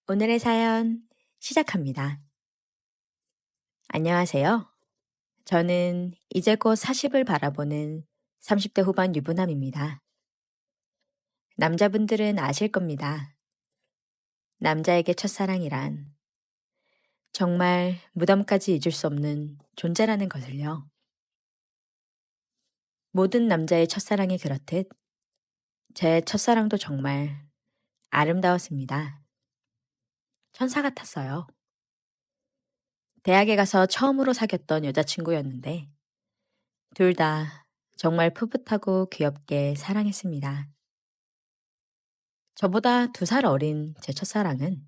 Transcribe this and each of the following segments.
오늘의 사연 시작합니다. 안녕하세요. 저는 이제 곧 40을 바라보는 30대 후반 유부남입니다. 남자분들은 아실 겁니다. 남자에게 첫사랑이란 정말 무덤까지 잊을 수 없는 존재라는 것을요. 모든 남자의 첫사랑이 그렇듯 제 첫사랑도 정말 아름다웠습니다. 천사 같았어요. 대학에 가서 처음으로 사귀었던 여자친구였는데 둘 다 정말 풋풋하고 귀엽게 사랑했습니다. 저보다 2살 어린 제 첫사랑은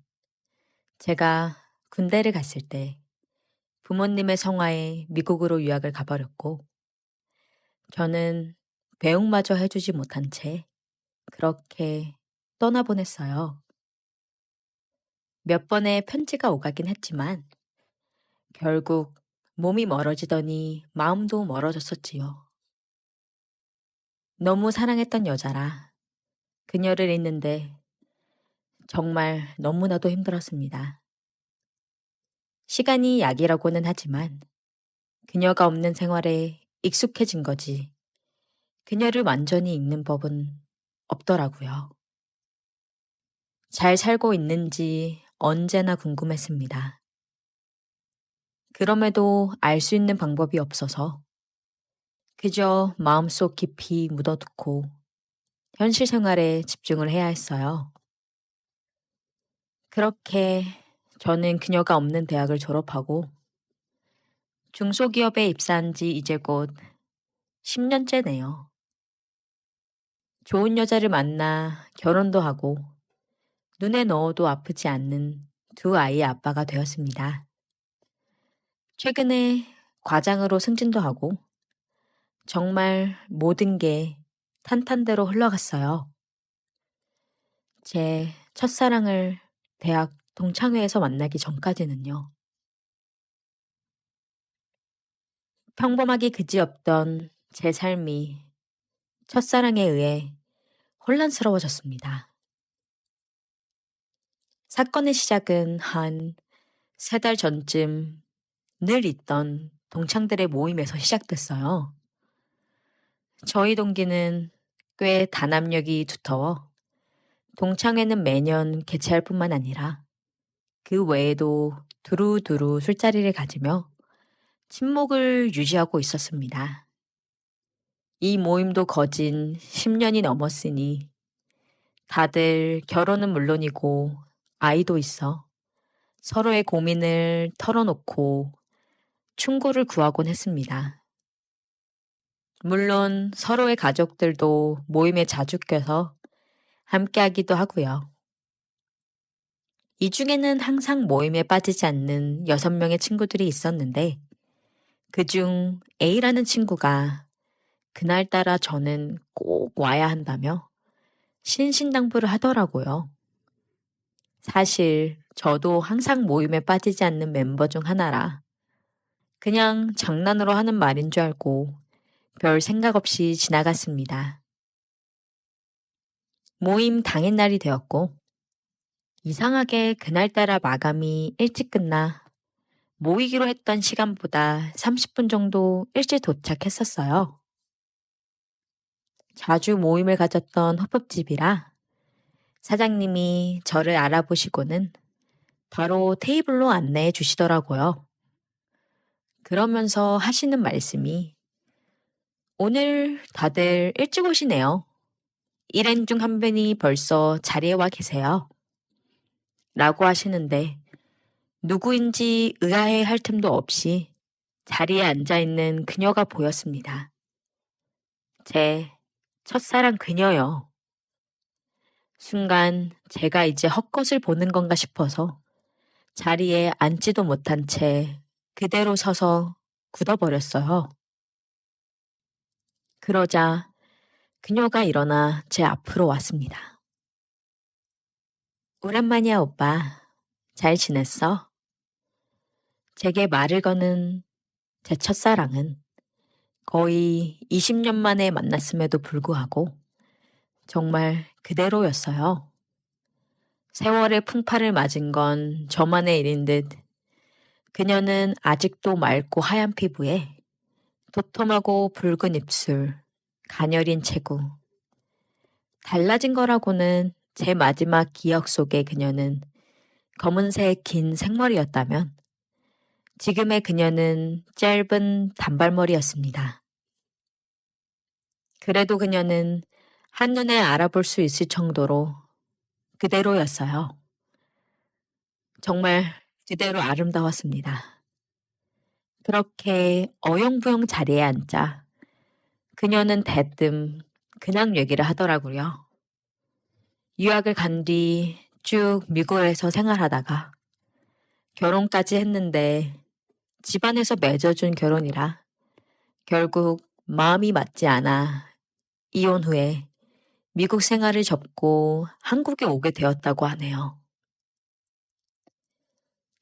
제가 군대를 갔을 때 부모님의 성화에 미국으로 유학을 가버렸고 저는 배웅마저 해주지 못한 채 그렇게 떠나보냈어요. 몇 번의 편지가 오가긴 했지만 결국 몸이 멀어지더니 마음도 멀어졌었지요. 너무 사랑했던 여자라 그녀를 잊는데 정말 너무나도 힘들었습니다. 시간이 약이라고는 하지만 그녀가 없는 생활에 익숙해진 거지 그녀를 완전히 잊는 법은 없더라고요. 잘 살고 있는지 언제나 궁금했습니다. 그럼에도 알 수 있는 방법이 없어서 그저 마음속 깊이 묻어두고 현실 생활에 집중을 해야 했어요. 그렇게 저는 그녀가 없는 대학을 졸업하고 중소기업에 입사한 지 이제 곧 10년째네요. 좋은 여자를 만나 결혼도 하고 눈에 넣어도 아프지 않는 2아이의 아빠가 되었습니다. 최근에 과장으로 승진도 하고 정말 모든 게 탄탄대로 흘러갔어요. 제 첫사랑을 대학 동창회에서 만나기 전까지는요. 평범하기 그지없던 제 삶이 첫사랑에 의해 혼란스러워졌습니다. 사건의 시작은 한 3달 전쯤 늘 있던 동창들의 모임에서 시작됐어요. 저희 동기는 꽤 단합력이 두터워 동창회는 매년 개최할 뿐만 아니라 그 외에도 두루두루 술자리를 가지며 친목을 유지하고 있었습니다. 이 모임도 거진 10년이 넘었으니 다들 결혼은 물론이고 아이도 있어 서로의 고민을 털어놓고 충고를 구하곤 했습니다. 물론 서로의 가족들도 모임에 자주 껴서 함께 하기도 하고요. 이 중에는 항상 모임에 빠지지 않는 6명의 친구들이 있었는데 그중 A라는 친구가 그날따라 저는 꼭 와야 한다며 신신당부를 하더라고요. 사실 저도 항상 모임에 빠지지 않는 멤버 중 하나라 그냥 장난으로 하는 말인 줄 알고 별 생각 없이 지나갔습니다. 모임 당일날이 되었고 이상하게 그날따라 마감이 일찍 끝나 모이기로 했던 시간보다 30분 정도 일찍 도착했었어요. 자주 모임을 가졌던 호프집이라 사장님이 저를 알아보시고는 바로 테이블로 안내해 주시더라고요. 그러면서 하시는 말씀이 오늘 다들 일찍 오시네요. 일행 중 한 분이 벌써 자리에 와 계세요. 라고 하시는데 누구인지 의아해 할 틈도 없이 자리에 앉아 있는 그녀가 보였습니다. 제 첫사랑 그녀요. 순간 제가 이제 헛것을 보는 건가 싶어서 자리에 앉지도 못한 채 그대로 서서 굳어버렸어요. 그러자 그녀가 일어나 제 앞으로 왔습니다. 오랜만이야, 오빠. 잘 지냈어? 제게 말을 거는 제 첫사랑은 거의 20년 만에 만났음에도 불구하고 정말 그대로였어요. 세월의 풍파를 맞은 건 저만의 일인 듯 그녀는 아직도 맑고 하얀 피부에 도톰하고 붉은 입술, 가녀린 체구. 달라진 거라고는 제 마지막 기억 속의 그녀는 검은색 긴 생머리였다면 지금의 그녀는 짧은 단발머리였습니다. 그래도 그녀는 한눈에 알아볼 수 있을 정도로 그대로였어요. 정말 그대로 아름다웠습니다. 그렇게 어영부영 자리에 앉자 그녀는 대뜸 그냥 얘기를 하더라고요. 유학을 간 뒤 쭉 미국에서 생활하다가 결혼까지 했는데 집안에서 맺어준 결혼이라 결국 마음이 맞지 않아 이혼 후에 미국 생활을 접고 한국에 오게 되었다고 하네요.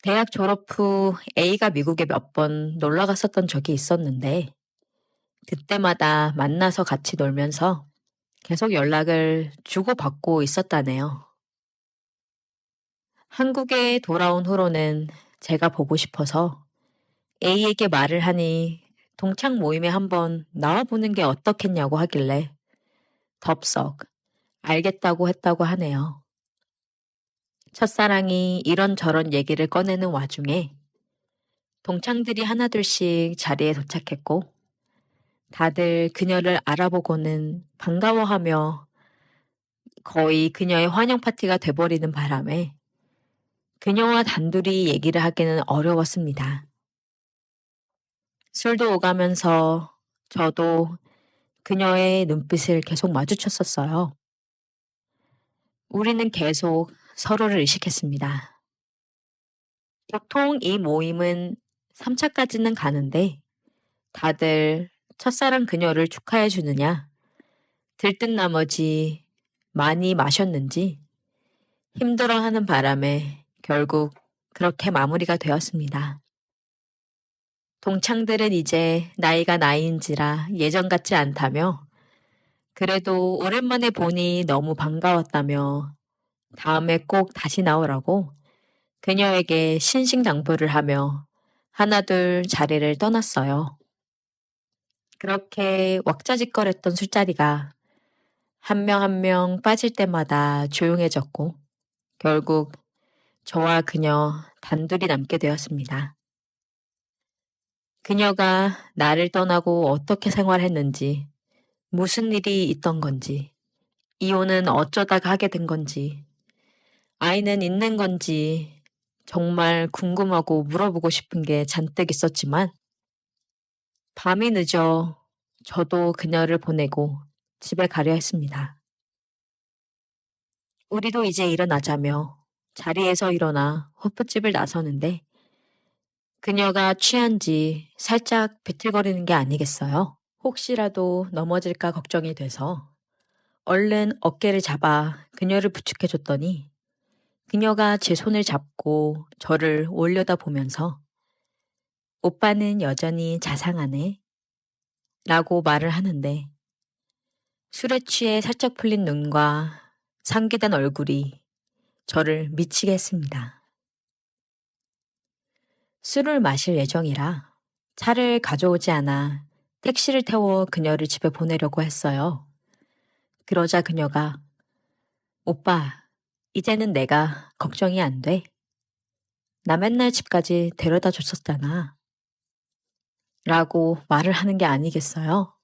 대학 졸업 후 A가 미국에 몇 번 놀러 갔었던 적이 있었는데 그때마다 만나서 같이 놀면서 계속 연락을 주고받고 있었다네요. 한국에 돌아온 후로는 제가 보고 싶어서 A에게 말을 하니 동창 모임에 한번 나와보는 게 어떻겠냐고 하길래 덥석 알겠다고 했다고 하네요. 첫사랑이 이런저런 얘기를 꺼내는 와중에 동창들이 하나둘씩 자리에 도착했고 다들 그녀를 알아보고는 반가워하며 거의 그녀의 환영 파티가 돼버리는 바람에 그녀와 단둘이 얘기를 하기는 어려웠습니다. 술도 오가면서 저도 그녀의 눈빛을 계속 마주쳤었어요. 우리는 계속 서로를 의식했습니다. 보통 이 모임은 3차까지는 가는데 다들 첫사랑 그녀를 축하해 주느냐 들뜬 나머지 많이 마셨는지 힘들어하는 바람에 결국 그렇게 마무리가 되었습니다. 동창들은 이제 나이가 나이인지라 예전 같지 않다며 그래도 오랜만에 보니 너무 반가웠다며 다음에 꼭 다시 나오라고 그녀에게 신신당부를 하며 하나둘 자리를 떠났어요. 그렇게 왁자지껄했던 술자리가 한 명 한 명 빠질 때마다 조용해졌고 결국 저와 그녀 단둘이 남게 되었습니다. 그녀가 나를 떠나고 어떻게 생활했는지, 무슨 일이 있던 건지, 이혼은 어쩌다가 하게 된 건지, 아이는 있는 건지 정말 궁금하고 물어보고 싶은 게 잔뜩 있었지만 밤이 늦어 저도 그녀를 보내고 집에 가려 했습니다. 우리도 이제 일어나자며 자리에서 일어나 호프집을 나서는데 그녀가 취한지 살짝 비틀거리는 게 아니겠어요? 혹시라도 넘어질까 걱정이 돼서 얼른 어깨를 잡아 그녀를 부축해줬더니 그녀가 제 손을 잡고 저를 올려다 보면서 오빠는 여전히 자상하네 라고 말을 하는데 술에 취해 살짝 풀린 눈과 상기된 얼굴이 저를 미치게 했습니다. 술을 마실 예정이라 차를 가져오지 않아 택시를 태워 그녀를 집에 보내려고 했어요. 그러자 그녀가 오빠, 이제는 내가 걱정이 안 돼. 나 맨날 집까지 데려다 줬었잖아. 라고 말을 하는 게 아니겠어요?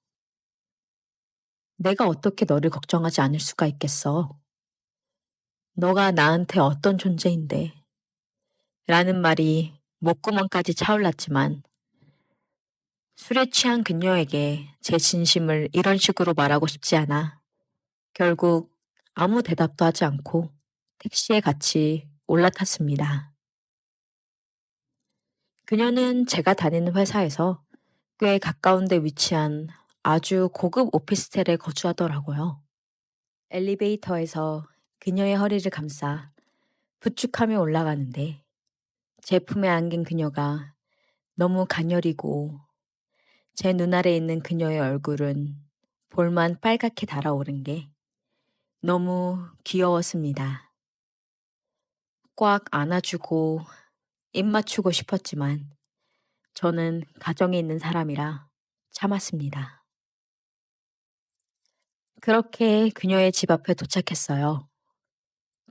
내가 어떻게 너를 걱정하지 않을 수가 있겠어. 너가 나한테 어떤 존재인데. 라는 말이 목구멍까지 차올랐지만 술에 취한 그녀에게 제 진심을 이런 식으로 말하고 싶지 않아. 결국 아무 대답도 하지 않고 택시에 같이 올라탔습니다. 그녀는 제가 다니는 회사에서 꽤 가까운 데 위치한 아주 고급 오피스텔에 거주하더라고요. 엘리베이터에서 그녀의 허리를 감싸 부축하며 올라가는데 제 품에 안긴 그녀가 너무 가녀리고 제 눈알에 있는 그녀의 얼굴은 볼만 빨갛게 달아오른 게 너무 귀여웠습니다. 꽉 안아주고 입 맞추고 싶었지만 저는 가정에 있는 사람이라 참았습니다. 그렇게 그녀의 집 앞에 도착했어요.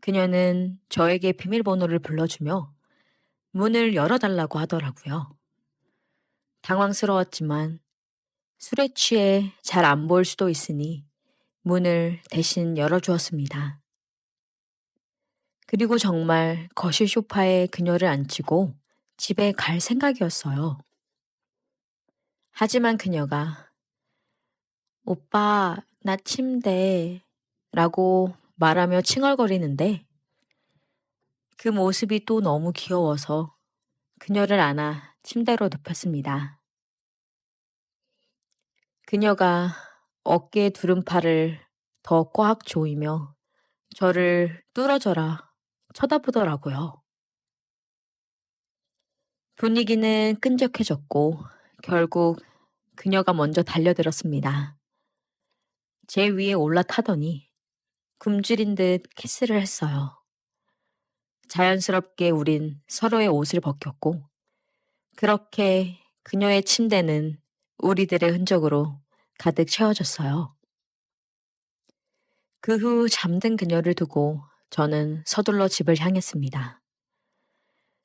그녀는 저에게 비밀번호를 불러주며 문을 열어달라고 하더라고요. 당황스러웠지만 술에 취해 잘 안 보일 수도 있으니 문을 대신 열어주었습니다. 그리고 정말 거실 소파에 그녀를 앉히고 집에 갈 생각이었어요. 하지만 그녀가 오빠, 나 침대 라고 말하며 칭얼거리는데 그 모습이 또 너무 귀여워서 그녀를 안아 침대로 눕혔습니다. 그녀가 어깨에 두른 팔을 더 꽉 조이며 저를 뚫어져라 쳐다보더라고요. 분위기는 끈적해졌고 결국 그녀가 먼저 달려들었습니다. 제 위에 올라타더니 굶주린 듯 키스를 했어요. 자연스럽게 우린 서로의 옷을 벗겼고 그렇게 그녀의 침대는 우리들의 흔적으로 가득 채워졌어요. 그 후 잠든 그녀를 두고 저는 서둘러 집을 향했습니다.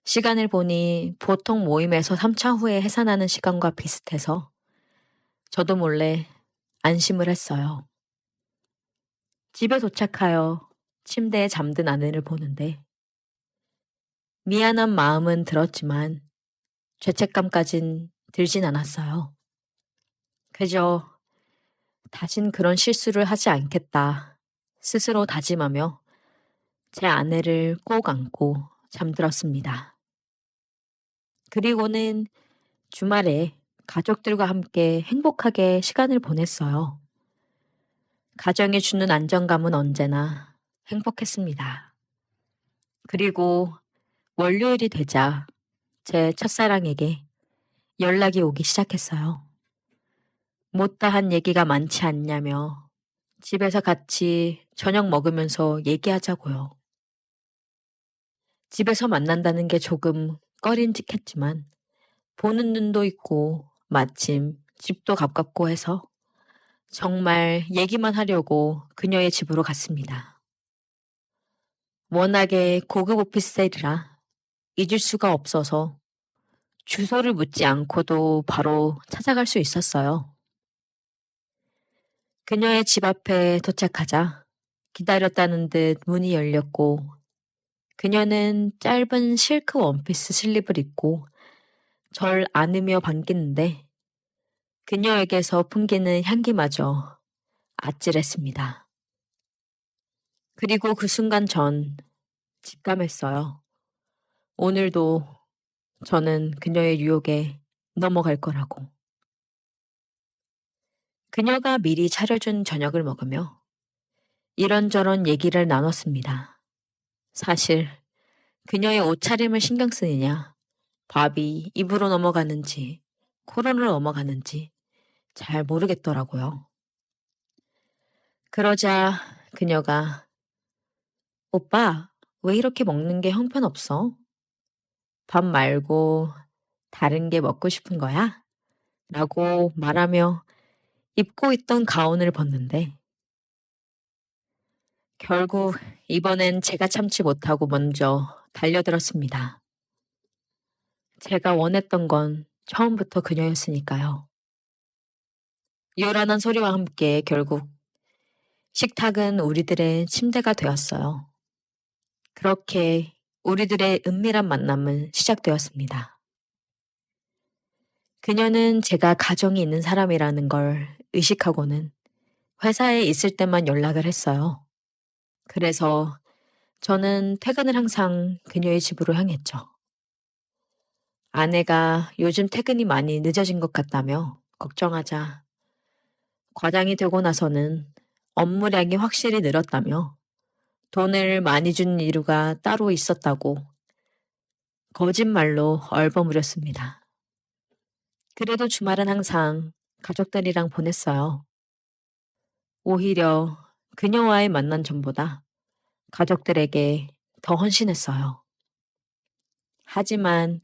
시간을 보니 보통 모임에서 3차 후에 해산하는 시간과 비슷해서 저도 몰래 안심을 했어요. 집에 도착하여 침대에 잠든 아내를 보는데 미안한 마음은 들었지만 죄책감까진 들진 않았어요. 그저 다신 그런 실수를 하지 않겠다 스스로 다짐하며 제 아내를 꼭 안고 잠들었습니다. 그리고는 주말에 가족들과 함께 행복하게 시간을 보냈어요. 가정이 주는 안정감은 언제나 행복했습니다. 그리고 월요일이 되자 제 첫사랑에게 연락이 오기 시작했어요. 못다한 얘기가 많지 않냐며 집에서 같이 저녁 먹으면서 얘기하자고요. 집에서 만난다는 게 조금 꺼림직했지만 보는 눈도 있고 마침 집도 가깝고 해서 정말 얘기만 하려고 그녀의 집으로 갔습니다. 워낙에 고급 오피스텔이라 잊을 수가 없어서 주소를 묻지 않고도 바로 찾아갈 수 있었어요. 그녀의 집 앞에 도착하자 기다렸다는 듯 문이 열렸고 그녀는 짧은 실크 원피스 슬립을 입고 절 안으며 반기는데 그녀에게서 풍기는 향기마저 아찔했습니다. 그리고 그 순간 전 직감했어요. 오늘도 저는 그녀의 유혹에 넘어갈 거라고. 그녀가 미리 차려준 저녁을 먹으며 이런저런 얘기를 나눴습니다. 사실 그녀의 옷차림을 신경 쓰느냐, 밥이 입으로 넘어가는지, 코로를 넘어가는지 잘 모르겠더라고요. 그러자 그녀가 오빠, 왜 이렇게 먹는 게 형편없어? 밥 말고 다른 게 먹고 싶은 거야? 라고 말하며 입고 있던 가운을 벗는데 결국 이번엔 제가 참지 못하고 먼저 달려들었습니다. 제가 원했던 건 처음부터 그녀였으니까요. 요란한 소리와 함께 결국 식탁은 우리들의 침대가 되었어요. 그렇게 우리들의 은밀한 만남은 시작되었습니다. 그녀는 제가 가정이 있는 사람이라는 걸 의식하고는 회사에 있을 때만 연락을 했어요. 그래서 저는 퇴근을 항상 그녀의 집으로 향했죠. 아내가 요즘 퇴근이 많이 늦어진 것 같다며 걱정하자 과장이 되고 나서는 업무량이 확실히 늘었다며 돈을 많이 준 이유가 따로 있었다고 거짓말로 얼버무렸습니다. 그래도 주말은 항상 가족들이랑 보냈어요. 오히려 그녀와의 만남 전보다 가족들에게 더 헌신했어요. 하지만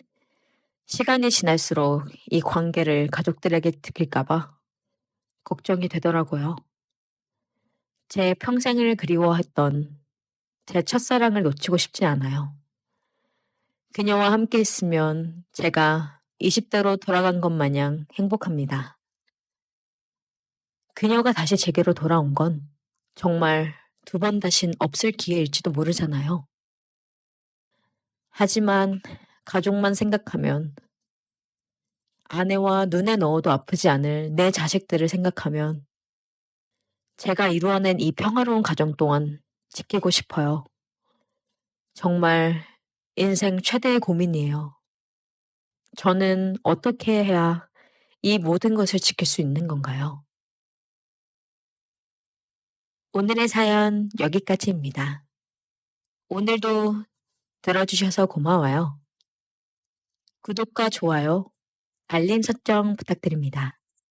시간이 지날수록 이 관계를 가족들에게 들킬까봐 걱정이 되더라고요. 제 평생을 그리워했던 제 첫사랑을 놓치고 싶지 않아요. 그녀와 함께 있으면 제가 20대로 돌아간 것 마냥 행복합니다. 그녀가 다시 제게로 돌아온 건 정말 두 번 다신 없을 기회일지도 모르잖아요. 하지만 가족만 생각하면 아내와 눈에 넣어도 아프지 않을 내 자식들을 생각하면 제가 이루어낸 이 평화로운 가정 동안 지키고 싶어요. 정말 인생 최대의 고민이에요. 저는 어떻게 해야 이 모든 것을 지킬 수 있는 건가요? 오늘의 사연 여기까지입니다. 오늘도 들어주셔서 고마워요. 구독과 좋아요, 알림 설정 부탁드립니다.